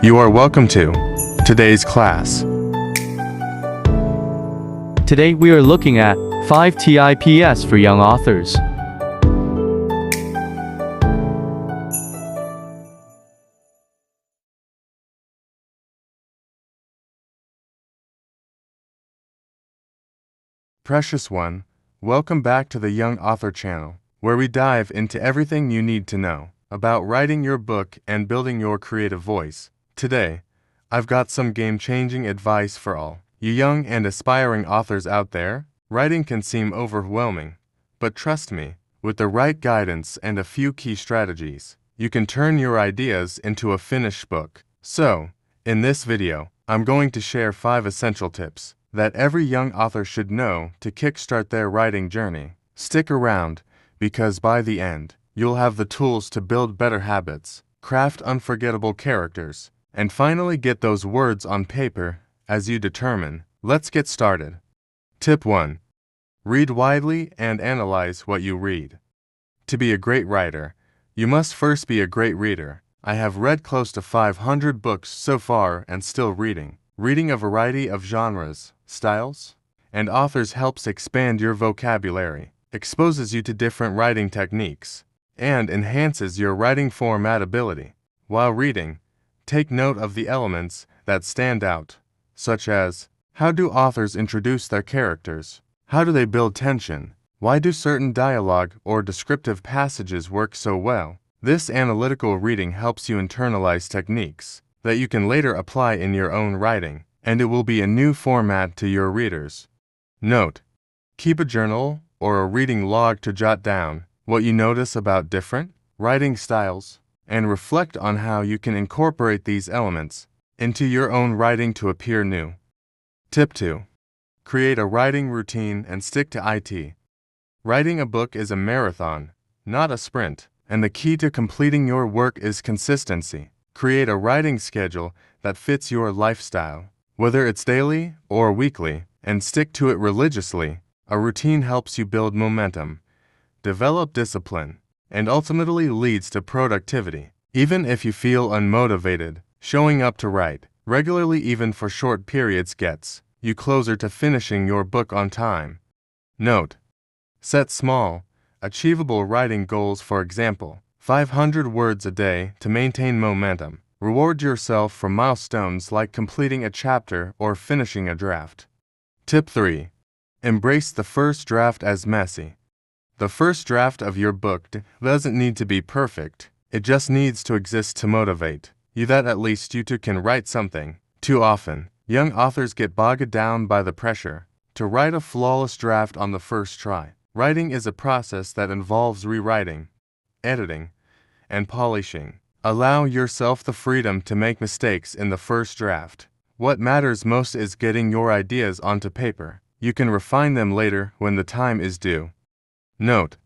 You are welcome to today's class. Today we are looking at 5 tips for young authors. Precious one, welcome back to the Young Author channel, where we dive into everything you need to know about writing your book and building your creative voice. Today, I've got some game-changing advice for all you young and aspiring authors out there. Writing can seem overwhelming, but trust me, with the right guidance and a few key strategies, you can turn your ideas into a finished book. So, in this video, I'm going to share 5 essential tips that every young author should know to kickstart their writing journey. Stick around, because by the end, you'll have the tools to build better habits, craft unforgettable characters, and finally get those words on paper as you determine. Let's get started. Tip 1. Read widely and analyze what you read. To be a great writer, you must first be a great reader. I have read close to 500 books so far and still reading. Reading a variety of genres, styles, and authors helps expand your vocabulary, exposes you to different writing techniques, and enhances your writing format ability. While reading, take note of the elements that stand out, such as, how do authors introduce their characters? How do they build tension? Why do certain dialogue or descriptive passages work so well? This analytical reading helps you internalize techniques that you can later apply in your own writing, and it will be a new format to your readers. Note: keep a journal or a reading log to jot down what you notice about different writing styles, and reflect on how you can incorporate these elements into your own writing to appear new. Tip 2. Create a writing routine and stick to it. Writing a book is a marathon, not a sprint, and the key to completing your work is consistency. Create a writing schedule that fits your lifestyle, whether it's daily or weekly, and stick to it religiously. A routine helps you build momentum, develop discipline, and ultimately leads to productivity. Even if you feel unmotivated, showing up to write regularly, even for short periods, gets you closer to finishing your book on time. Note: set small, achievable writing goals, for example, 500 words a day to maintain momentum. Reward yourself for milestones like completing a chapter or finishing a draft. Tip 3. Embrace the first draft as messy. The first draft of your book doesn't need to be perfect. It just needs to exist to motivate you that at least you too can write something. Too often, young authors get bogged down by the pressure to write a flawless draft on the first try. Writing is a process that involves rewriting, editing, and polishing. Allow yourself the freedom to make mistakes in the first draft. What matters most is getting your ideas onto paper. You can refine them later when the time is due. Note: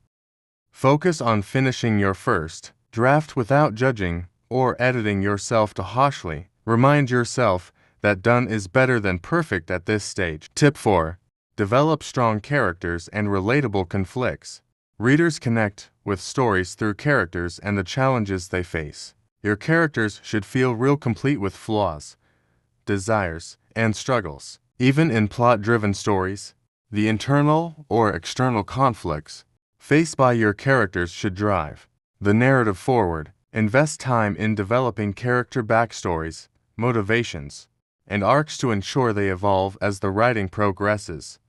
focus on finishing your first draft without judging or editing yourself too harshly. Remind yourself that done is better than perfect at this stage. Tip 4. Develop strong characters and relatable conflicts. Readers connect with stories through characters and the challenges they face. Your characters should feel real, complete with flaws, desires, and struggles. Even in plot-driven stories, the internal or external conflicts faced by your characters should drive the narrative forward. Invest time in developing character backstories, motivations, and arcs to ensure they evolve as the writing progresses.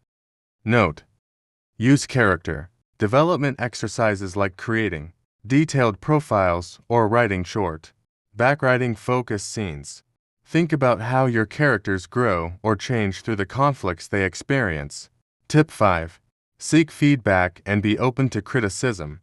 Note: use character development exercises like creating detailed profiles or writing short, backwriting focused scenes. Think about how your characters grow or change through the conflicts they experience. Tip 5. Seek feedback and be open to criticism.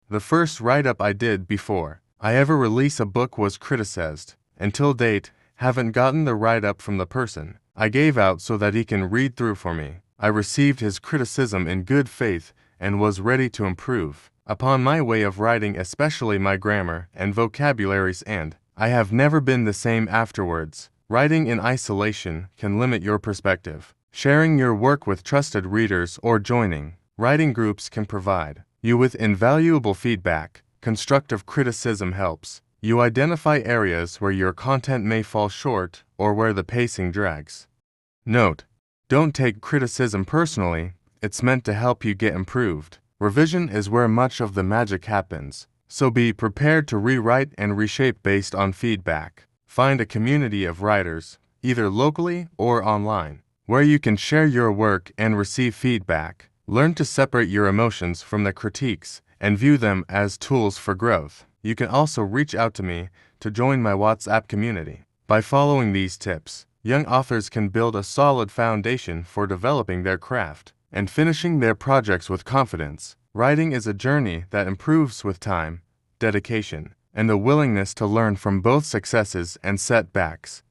The first write-up I did before I ever release a book was criticized. Until date, haven't gotten the write-up from the person I gave out so that he can read through for me. I received his criticism in good faith and was ready to improve upon my way of writing, especially my grammar and vocabularies, and I have never been the same afterwards. Writing in isolation can limit your perspective. Sharing your work with trusted readers or joining writing groups can provide you with invaluable feedback. Constructive criticism helps You identify areas where your content may fall short or where the pacing drags. Note: don't take criticism personally, it's meant to help you get improved. Revision is where much of the magic happens, so be prepared to rewrite and reshape based on feedback. Find a community of writers, either locally or online, where you can share your work and receive feedback. Learn to separate your emotions from the critiques and view them as tools for growth. You can also reach out to me to join my WhatsApp community. By following these tips, young authors can build a solid foundation for developing their craft and finishing their projects with confidence. Writing is a journey that improves with time, dedication, and the willingness to learn from both successes and setbacks.